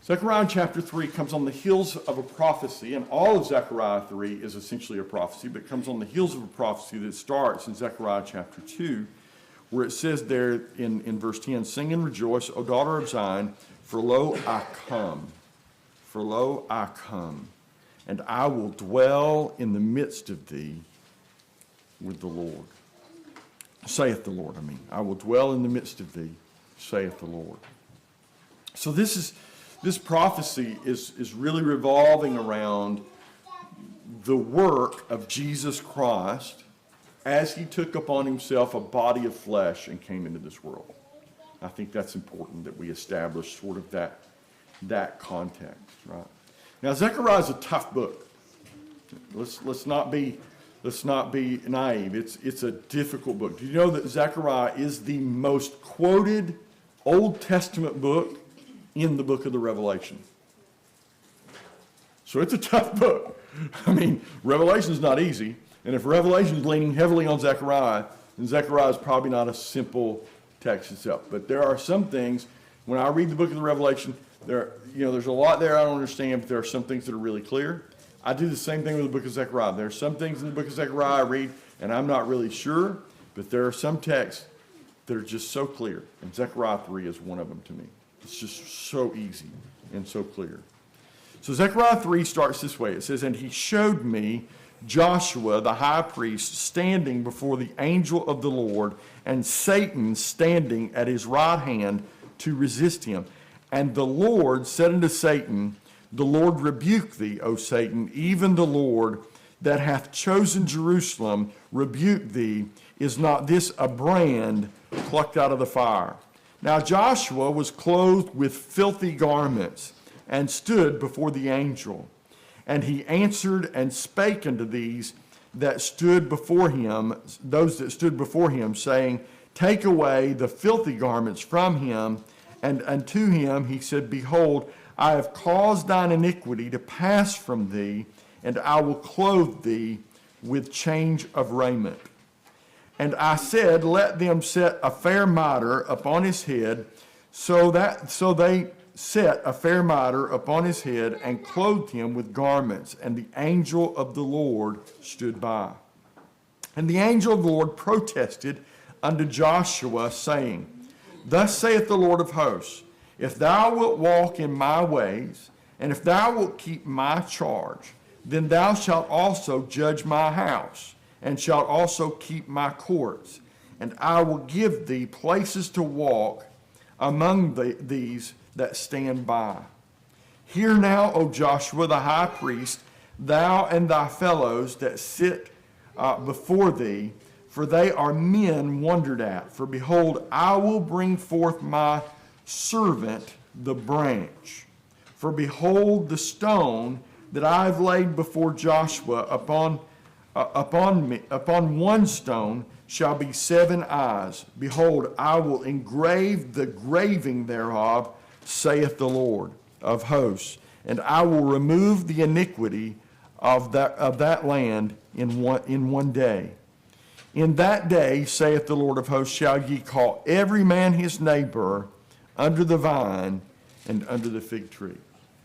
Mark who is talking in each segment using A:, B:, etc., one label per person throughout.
A: Zechariah chapter 3 comes on the heels of a prophecy, and all of Zechariah 3 is essentially a prophecy, but it comes on the heels of a prophecy that starts in Zechariah chapter 2, where it says there in verse 10, "Sing and rejoice, O daughter of Zion, for lo, I come. For lo, I come, and I will dwell in the midst of thee with the Lord." Saith the Lord, I will dwell in the midst of thee, saith the Lord. So this prophecy is really revolving around the work of Jesus Christ as he took upon himself a body of flesh and came into this world. I think that's important that we establish sort of that context, right? Now, Zechariah is a tough book. Let's not be naive. It's a difficult book. Do you know that Zechariah is the most quoted Old Testament book in the book of the Revelation? So it's a tough book. Revelation is not easy. And if Revelation is leaning heavily on Zechariah, then Zechariah is probably not a simple text itself. But there are some things, when I read the book of the Revelation, there's a lot there I don't understand, but there are some things that are really clear. I do the same thing with the book of Zechariah. There are some things in the book of Zechariah I read, and I'm not really sure, but there are some texts that are just so clear. And Zechariah 3 is one of them to me. It's just so easy and so clear. So Zechariah 3 starts this way. It says, "And he showed me Joshua the high priest standing before the angel of the Lord, and Satan standing at his right hand to resist him. And the Lord said unto Satan, The Lord rebuke thee, O Satan, even the Lord that hath chosen Jerusalem rebuke thee. Is not this a brand plucked out of the fire? Now Joshua was clothed with filthy garments, and stood before the angel. And he answered and spake unto those that stood before him, saying, Take away the filthy garments from him. And unto him he said, Behold, I have caused thine iniquity to pass from thee, and I will clothe thee with change of raiment. And I said, Let them set a fair mitre upon his head. So they set a fair mitre upon his head, and clothed him with garments. And the angel of the Lord stood by. And the angel of the Lord protested unto Joshua, saying, Thus saith the Lord of hosts, If thou wilt walk in my ways, and if thou wilt keep my charge, then thou shalt also judge my house, and shalt also keep my courts. And I will give thee places to walk among these that stand by. Hear now, O Joshua the high priest, thou and thy fellows that sit before thee, for they are men wondered at. For behold, I will bring forth my servant the branch. For behold, the stone that I have laid before Joshua upon one stone shall be 7 eyes. Behold, I will engrave the graving thereof, saith the Lord of hosts, and I will remove the iniquity of that land in one day. In that day, saith the Lord of hosts, shall ye call every man his neighbor under the vine and under the fig tree.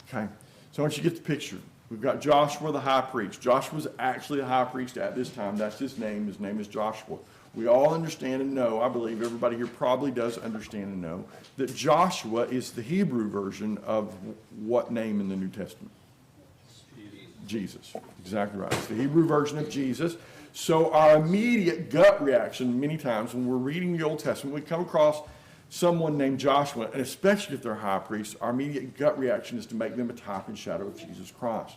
A: Okay, so I want you to get the picture. We've got Joshua the high priest. Joshua's actually the high priest at this time. That's his name. His name is Joshua. We all understand and know, I believe everybody here probably does understand and know, that Joshua is the Hebrew version of what name in the New Testament? Jesus. Exactly right. It's the Hebrew version of Jesus. So our immediate gut reaction many times when we're reading the Old Testament, we come across someone named Joshua, and especially if they're high priests, our immediate gut reaction is to make them a type and shadow of Jesus Christ.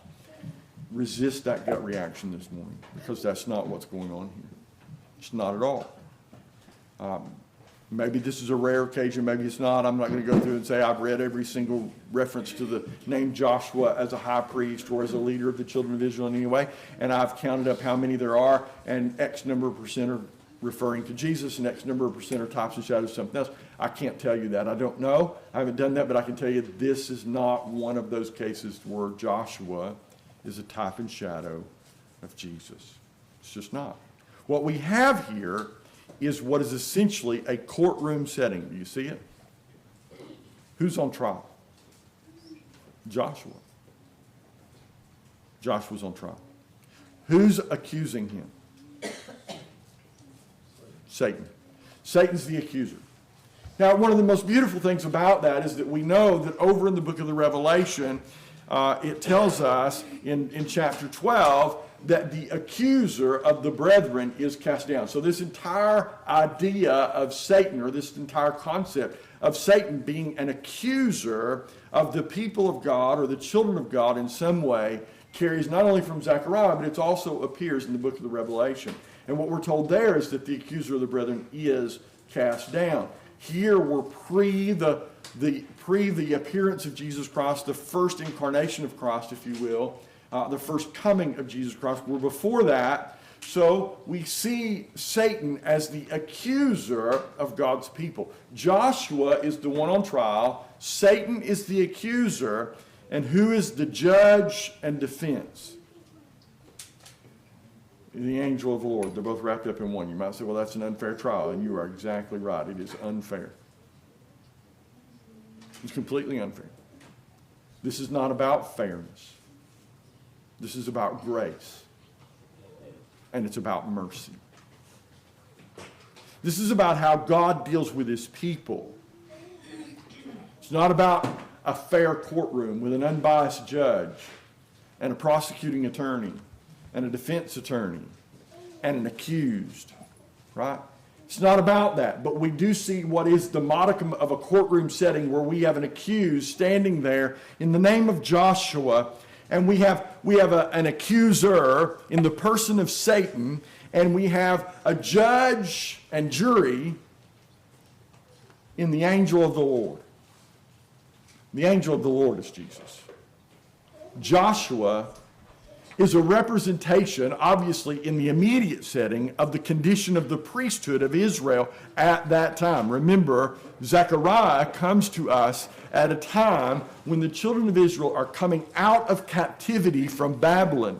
A: Resist that gut reaction this morning, because that's not what's going on here. It's not at all. Maybe this is a rare occasion, maybe it's not. I'm not going to go through and say I've read every single reference to the name Joshua as a high priest or as a leader of the children of Israel in any way, and I've counted up how many there are, and X number of percent are referring to Jesus, and X number of percent are types and shadows of something else. I can't tell you that. I don't know. I haven't done that, but I can tell you this is not one of those cases where Joshua is a type and shadow of Jesus. It's just not. What we have here is what is essentially a courtroom setting. Do you see it? Who's on trial? Joshua. Joshua's on trial. Who's accusing him? Satan. Satan's the accuser. Now, one of the most beautiful things about that is that we know that over in the book of the Revelation, it tells us in chapter 12 that the accuser of the brethren is cast down. So this entire idea of Satan, or this entire concept of Satan being an accuser of the people of God or the children of God in some way, carries not only from Zechariah, but it also appears in the book of the Revelation. And what we're told there is that the accuser of the brethren is cast down. Here we're pre the appearance of Jesus Christ, the first incarnation of Christ, if you will, the first coming of Jesus Christ. We're before that. So we see Satan as the accuser of God's people. Joshua is the one on trial. Satan is the accuser. And who is the judge and defense? The angel of the Lord. They're both wrapped up in one. You might say, well, that's an unfair trial. And you are exactly right. It is unfair. It's completely unfair. This is not about fairness. This is about grace. And it's about mercy. This is about how God deals with his people. It's not about a fair courtroom with an unbiased judge and a prosecuting attorney and a defense attorney and an accused, right? It's not about that, but we do see what is the modicum of a courtroom setting where we have an accused standing there in the name of Joshua, and we have an accuser in the person of Satan, and we have a judge and jury in the angel of the Lord. The angel of the Lord is Jesus. Joshua is a representation, obviously in the immediate setting, of the condition of the priesthood of Israel at that time. Remember, Zechariah comes to us at a time when the children of Israel are coming out of captivity from Babylon.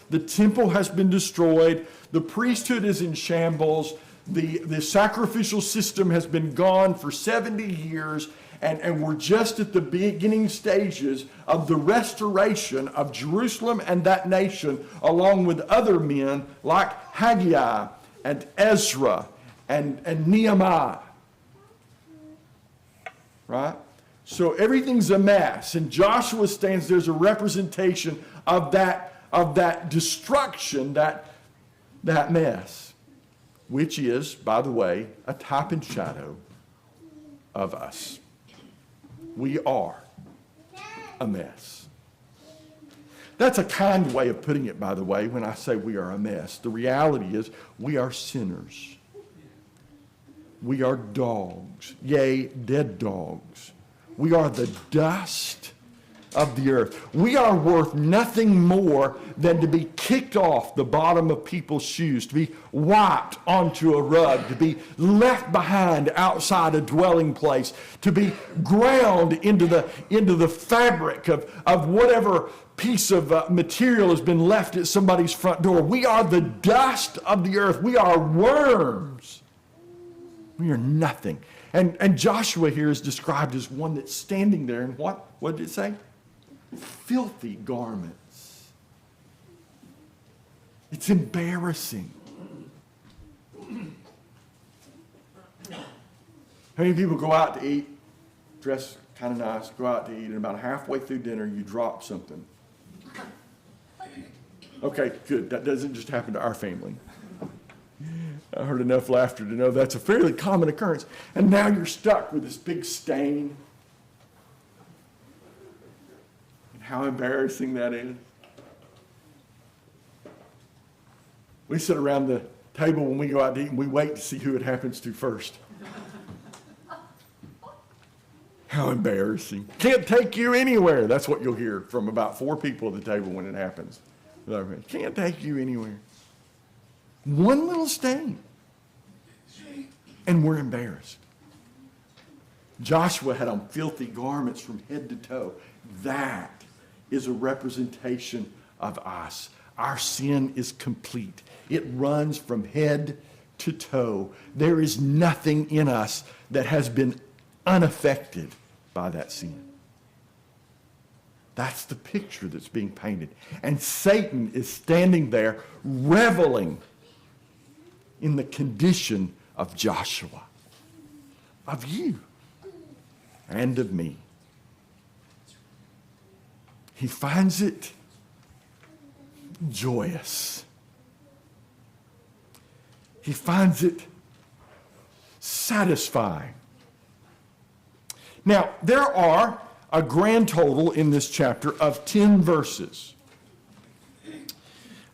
A: The temple has been destroyed. The priesthood is in shambles. The sacrificial system has been gone for 70 years. And we're just at the beginning stages of the restoration of Jerusalem and that nation, along with other men like Haggai and Ezra and Nehemiah. Right? So everything's a mess. And Joshua stands there as a representation of that destruction, that mess, which is, by the way, a type and shadow of us. We are a mess. That's a kind way of putting it, by the way, when I say we are a mess. The reality is we are sinners. We are dogs, yea, dead dogs. We are the dust of the earth. We are worth nothing more than to be kicked off the bottom of people's shoes, to be wiped onto a rug, to be left behind outside a dwelling place, to be ground into the fabric of whatever piece of material has been left at somebody's front door. We are the dust of the earth. We are worms. We are nothing. And Joshua here is described as one that's standing there in what? What did it say? Filthy garments. It's embarrassing. How many people go out to eat, dress kind of nice, go out to eat, and about halfway through dinner you drop something? Okay, good. That doesn't just happen to our family. I heard enough laughter to know that's a fairly common occurrence. And now you're stuck with this big stain. How embarrassing that is. We sit around the table when we go out to eat and we wait to see who it happens to first. How embarrassing. Can't take you anywhere. That's what you'll hear from about 4 people at the table when it happens. Can't take you anywhere. One little stain. And we're embarrassed. Joshua had on filthy garments from head to toe. That is a representation of us. Our sin is complete. It runs from head to toe. There is nothing in us that has been unaffected by that sin. That's the picture that's being painted. And Satan is standing there reveling in the condition of Joshua, of you, and of me. He finds it joyous. He finds it satisfying. Now, there are a grand total in this chapter of 10 verses.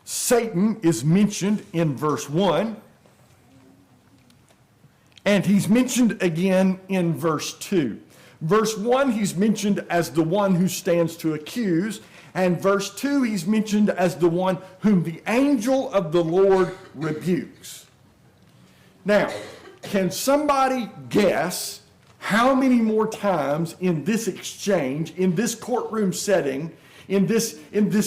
A: Satan is mentioned in verse 1, and he's mentioned again in verse 2. Verse 1, he's mentioned as the one who stands to accuse, and verse 2, he's mentioned as the one whom the angel of the Lord rebukes. Now, can somebody guess how many more times in this exchange, in this courtroom setting, in this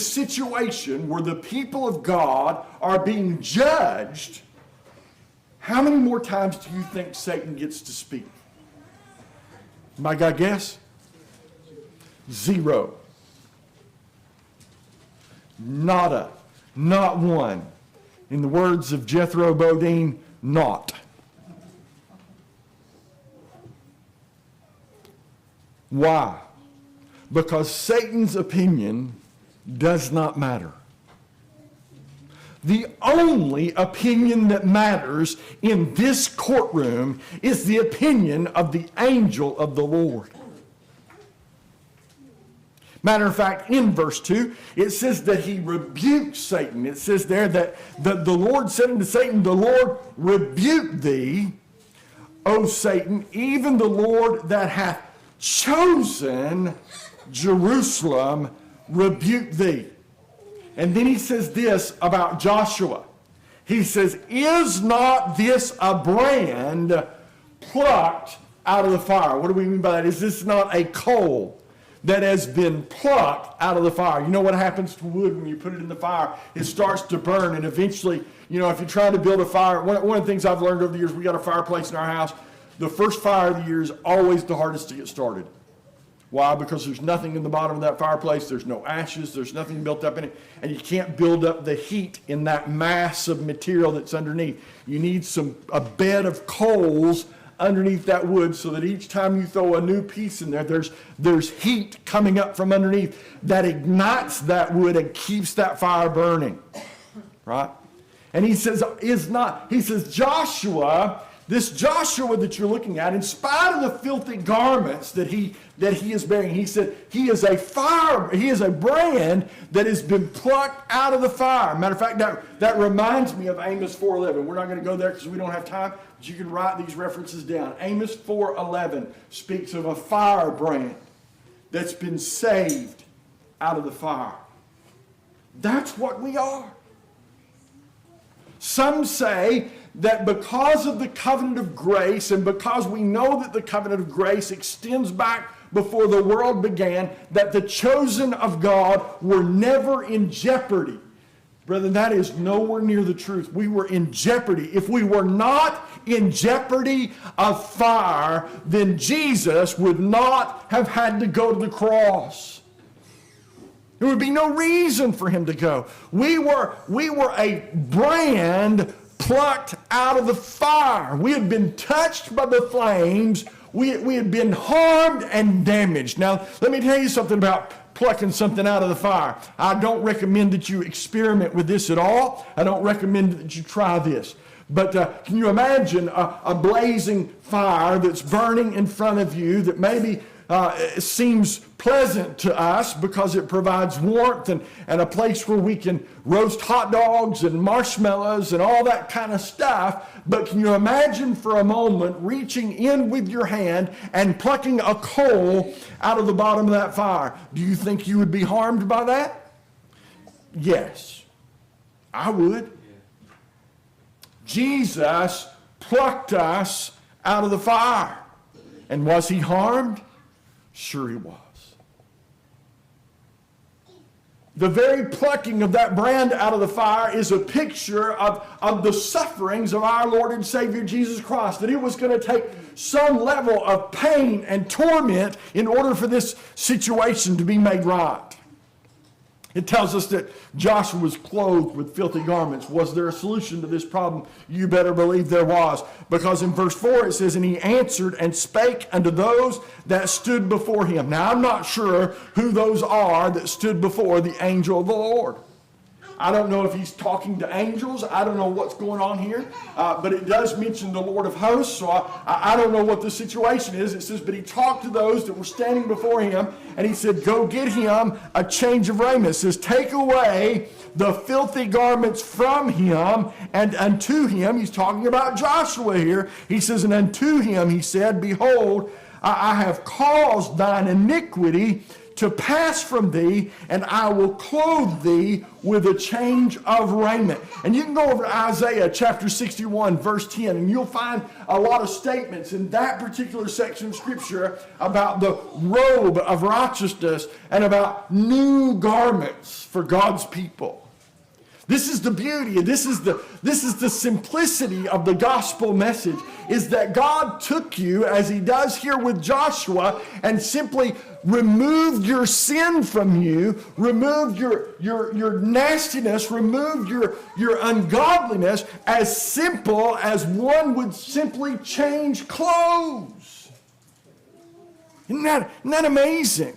A: situation where the people of God are being judged, how many more times do you think Satan gets to speak? My God, guess? 0. Nada. Not one. In the words of Jethro Bodine, not. Why? Because Satan's opinion does not matter. The only opinion that matters in this courtroom is the opinion of the angel of the Lord. Matter of fact, in verse 2, it says that he rebuked Satan. It says there that the Lord said unto Satan, the Lord rebuked thee, O Satan, even the Lord that hath chosen Jerusalem rebuke thee. And then he says this about Joshua. He says, is not this a brand plucked out of the fire? What do we mean by that? Is this not a coal that has been plucked out of the fire? You know what happens to wood when you put it in the fire? It starts to burn, and eventually, you know, if you're trying to build a fire, one of the things I've learned over the years, we got a fireplace in our house. The first fire of the year is always the hardest to get started. Why? Because there's nothing in the bottom of that fireplace. There's no ashes. There's nothing built up in it. And you can't build up the heat in that mass of material that's underneath. You need a bed of coals underneath that wood so that each time you throw a new piece in there, there's heat coming up from underneath that ignites that wood and keeps that fire burning. Right? And he says, Joshua, this Joshua that you're looking at, in spite of the filthy garments that he is bearing, he said he is a brand that has been plucked out of the fire. Matter of fact, that reminds me of Amos 4:11. We're not going to go there because we don't have time, but you can write these references down. Amos 4:11 speaks of a firebrand that's been saved out of the fire. That's what we are. Some say that because of the covenant of grace, and because we know that the covenant of grace extends back before the world began, that the chosen of God were never in jeopardy. Brethren, that is nowhere near the truth. We were in jeopardy. If we were not in jeopardy of fire, then Jesus would not have had to go to the cross. There would be no reason for him to go. We were a brand plucked out of the fire. We had been touched by the flames. We had been harmed and damaged. Now, let me tell you something about plucking something out of the fire. I don't recommend that you experiment with this at all. I don't recommend that you try this. But can you imagine a blazing fire that's burning in front of you that maybe seems pleasant to us because it provides warmth and a place where we can roast hot dogs and marshmallows and all that kind of stuff. But can you imagine for a moment reaching in with your hand and plucking a coal out of the bottom of that fire? Do you think you would be harmed by that? Yes, I would. Jesus plucked us out of the fire. And was he harmed? Sure he was. The very plucking of that brand out of the fire is a picture of the sufferings of our Lord and Savior Jesus Christ. That it was going to take some level of pain and torment in order for this situation to be made right. It tells us that Joshua was clothed with filthy garments. Was there a solution to this problem? You better believe there was. Because in verse 4 it says, and he answered and spake unto those that stood before him. Now I'm not sure who those are that stood before the angel of the Lord. I don't know if he's talking to angels. I don't know what's going on here. But it does mention the Lord of hosts. So I don't know what the situation is. It says, but he talked to those that were standing before him. And he said, go get him a change of raiment. It says, take away the filthy garments from him and unto him. He's talking about Joshua here. He says, and unto him he said, behold, I have caused thine iniquity to pass from thee, and I will clothe thee with a change of raiment. And you can go over to Isaiah chapter 61, verse 10, and you'll find a lot of statements in that particular section of Scripture about the robe of righteousness and about new garments for God's people. This is the beauty, this is the simplicity of the gospel message, is that God took you, as he does here with Joshua, and simply removed your sin from you, removed your nastiness, removed your ungodliness, as simple as one would simply change clothes. Isn't that amazing?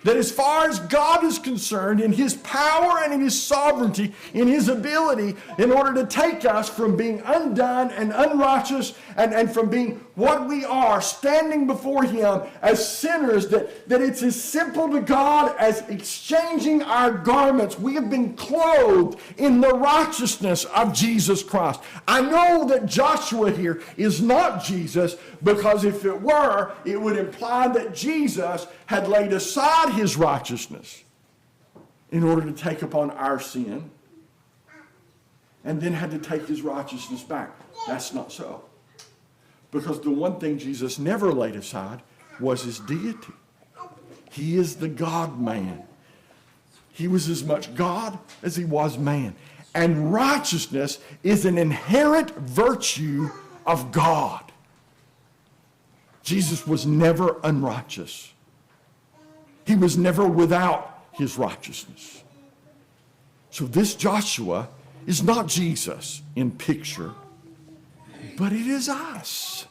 A: That as far as God is concerned, in his power and in his sovereignty, in his ability, in order to take us from being undone and unrighteous and from being what we are, standing before him as sinners, that it's as simple to God as exchanging our garments. We have been clothed in the righteousness of Jesus Christ. I know that Joshua here is not Jesus, because if it were, it would imply that Jesus had laid aside his righteousness in order to take upon our sin and then had to take his righteousness back. That's not so. Because the one thing Jesus never laid aside was his deity. He is the God-man. He was as much God as he was man. And righteousness is an inherent virtue of God. Jesus was never unrighteous. He was never without his righteousness. So this Joshua is not Jesus in picture, but it is us.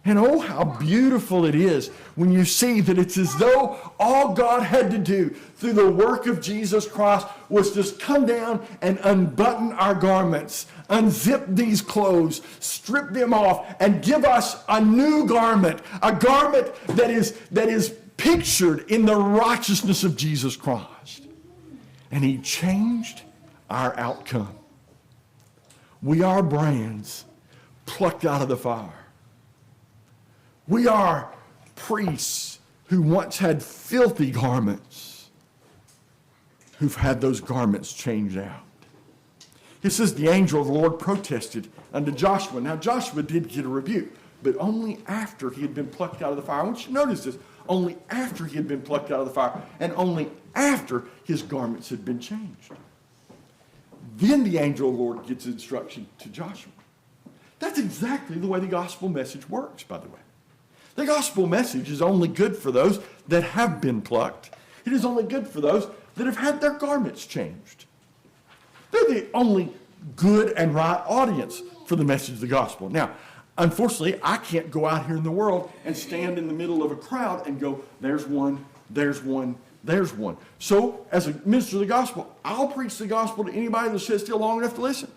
A: And oh, how beautiful it is when you see that it's as though all God had to do through the work of Jesus Christ was just come down and unbutton our garments, unzip these clothes, strip them off, and give us a new garment, a garment that is pictured in the righteousness of Jesus Christ. And he changed our outcome. We are brands plucked out of the fire. We are priests who once had filthy garments, who've had those garments changed out. It says the angel of the Lord protested unto Joshua. Now Joshua did get a rebuke, but only after he had been plucked out of the fire. I want you to notice this. Only after he had been plucked out of the fire, and only after his garments had been changed. Then the angel of the Lord gets instruction to Joshua. That's exactly the way the gospel message works, by the way. The gospel message is only good for those that have been plucked. It is only good for those that have had their garments changed. They're the only good and right audience for the message of the gospel. Now, unfortunately, I can't go out here in the world and stand in the middle of a crowd and go, there's one, there's one, there's one. So, as a minister of the gospel, I'll preach the gospel to anybody that sits still long enough to listen.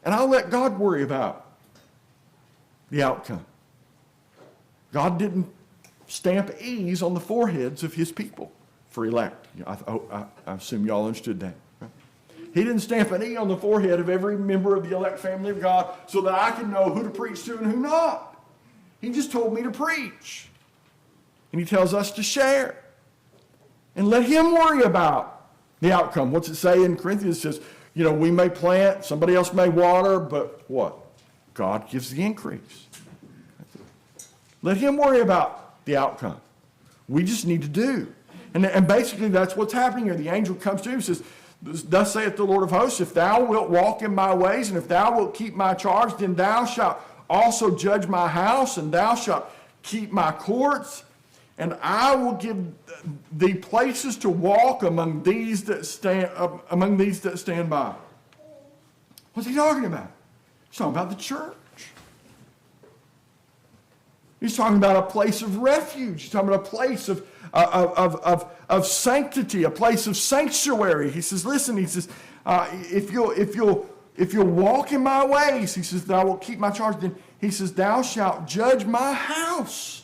A: And I'll let God worry about the outcome. God didn't stamp ease on the foreheads of his people for elect. I assume y'all understood that. Right? He didn't stamp an E on the forehead of every member of the elect family of God so that I can know who to preach to and who not. He just told me to preach. And he tells us to share. And let him worry about the outcome. What's it say in Corinthians? It says, we may plant, somebody else may water, but what? God gives the increase. Let him worry about the outcome. We just need to do. And basically that's what's happening here. The angel comes to him and says, thus saith the Lord of hosts, if thou wilt walk in my ways, and if thou wilt keep my charge, then thou shalt also judge my house, and thou shalt keep my courts, and I will give thee places to walk among these that stand by. What's he talking about? He's talking about the church. He's talking about a place of refuge. He's talking about a place of sanctity, a place of sanctuary. He says, listen, he says, if you'll walk in my ways, he says, thou wilt keep my charge. Then he says, thou shalt judge my house.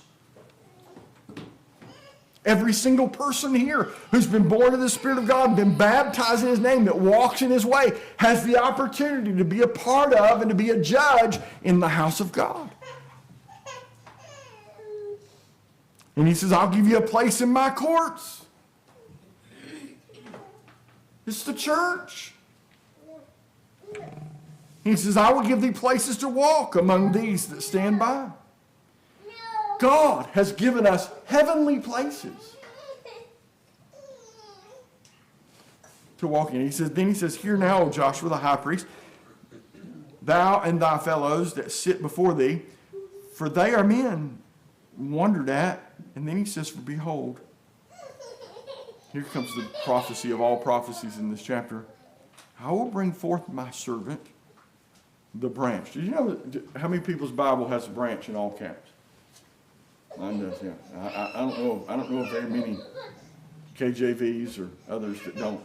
A: Every single person here who's been born of the Spirit of God, been baptized in his name, that walks in his way, has the opportunity to be a part of and to be a judge in the house of God. And he says, I'll give you a place in my courts. It's the church. He says, I will give thee places to walk among these that stand by. God has given us heavenly places to walk in. Then he says, hear now, O Joshua the high priest, thou and thy fellows that sit before thee, for they are men wondered at. And then he says, for behold, here comes the prophecy of all prophecies in this chapter. I will bring forth my servant, the branch. Did you know how many people's Bible has a branch in all caps? Mine does, yeah. I don't know if very many KJVs or others that don't.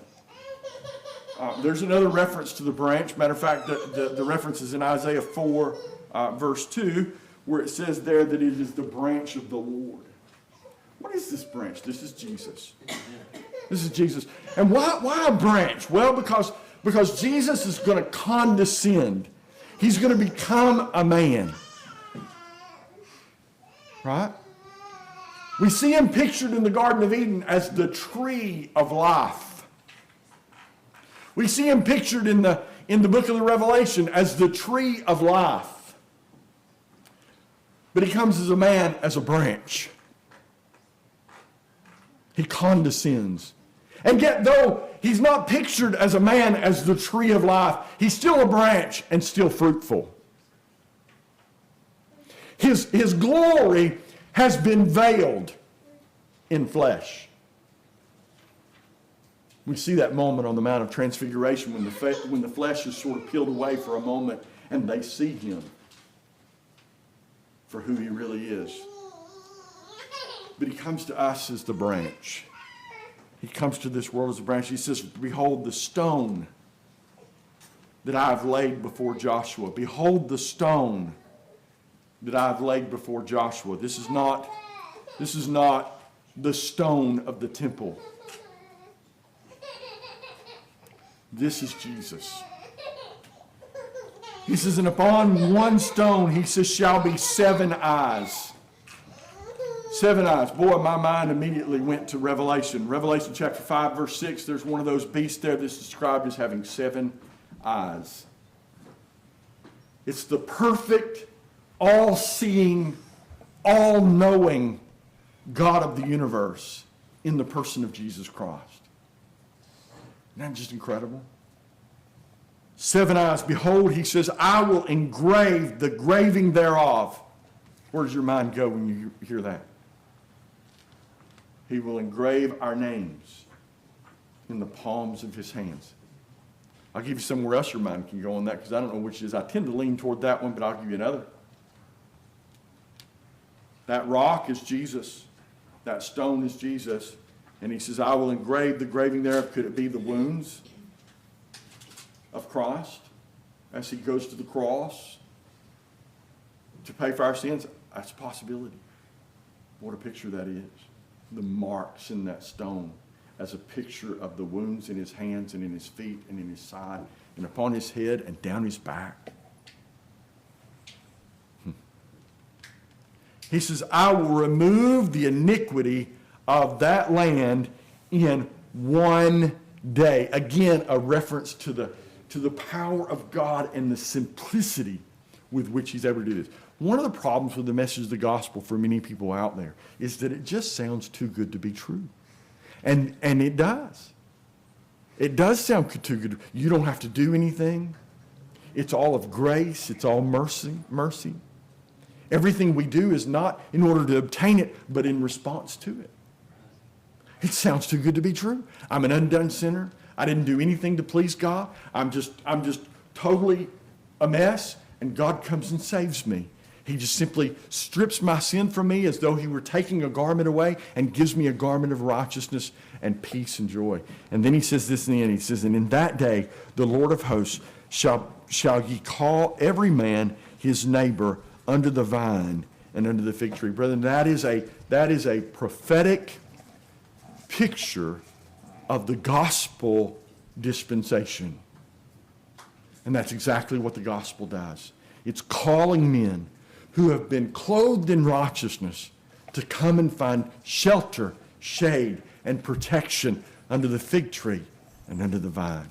A: There's another reference to the branch. Matter of fact, the reference is in Isaiah 4, verse 2, where it says there that it is the branch of the Lord. What is this branch? This is Jesus. This is Jesus. And why a branch? Well, because Jesus is going to condescend. He's going to become a man. Right? We see him pictured in the Garden of Eden as the tree of life. We see him pictured in the book of the Revelation as the tree of life. But he comes as a man, as a branch. He condescends. And yet, though he's not pictured as a man, as the tree of life, he's still a branch and still fruitful. His glory has been veiled in flesh. We see that moment on the Mount of Transfiguration when the flesh is sort of peeled away for a moment and they see him for who he really is. But he comes to us as the branch. He comes to this world as a branch. He says, behold the stone that I have laid before Joshua. Behold the stone that I have laid before Joshua. This is not the stone of the temple. This is Jesus. He says, and upon one stone, he says, shall be 7 eyes. 7 eyes. Boy, my mind immediately went to Revelation. Revelation chapter 5, verse 6, there's one of those beasts there that's described as having 7 eyes. It's the perfect, all-seeing, all-knowing God of the universe in the person of Jesus Christ. Isn't that just incredible? 7 eyes. Behold, he says, I will engrave the graving thereof. Where does your mind go when you hear that? He will engrave our names in the palms of his hands. I'll give you somewhere else your mind can go on that because I don't know which it is. I tend to lean toward that one, but I'll give you another. That rock is Jesus. That stone is Jesus. And he says, I will engrave the graving thereof. Could it be the wounds of Christ as he goes to the cross to pay for our sins? That's a possibility. What a picture that is. The marks in that stone as a picture of the wounds in his hands and in his feet and in his side and upon his head and down his back. He says, I will remove the iniquity of that land in one day. Again, a reference to the power of God and the simplicity with which he's able to do this. One of the problems with the message of the gospel for many people out there is that it just sounds too good to be true. And it does. It does sound too good. You don't have to do anything. It's all of grace. It's all mercy. Everything we do is not in order to obtain it, but in response to it. It sounds too good to be true. I'm an undone sinner. I didn't do anything to please God. I'm just totally a mess, and God comes and saves me. He just simply strips my sin from me as though he were taking a garment away and gives me a garment of righteousness and peace and joy. And then he says this in the end. He says, and in that day the Lord of hosts shall ye call every man his neighbor under the vine and under the fig tree. Brethren, that is a prophetic picture of the gospel dispensation. And that's exactly what the gospel does. It's calling men who have been clothed in righteousness to come and find shelter, shade, and protection under the fig tree and under the vine.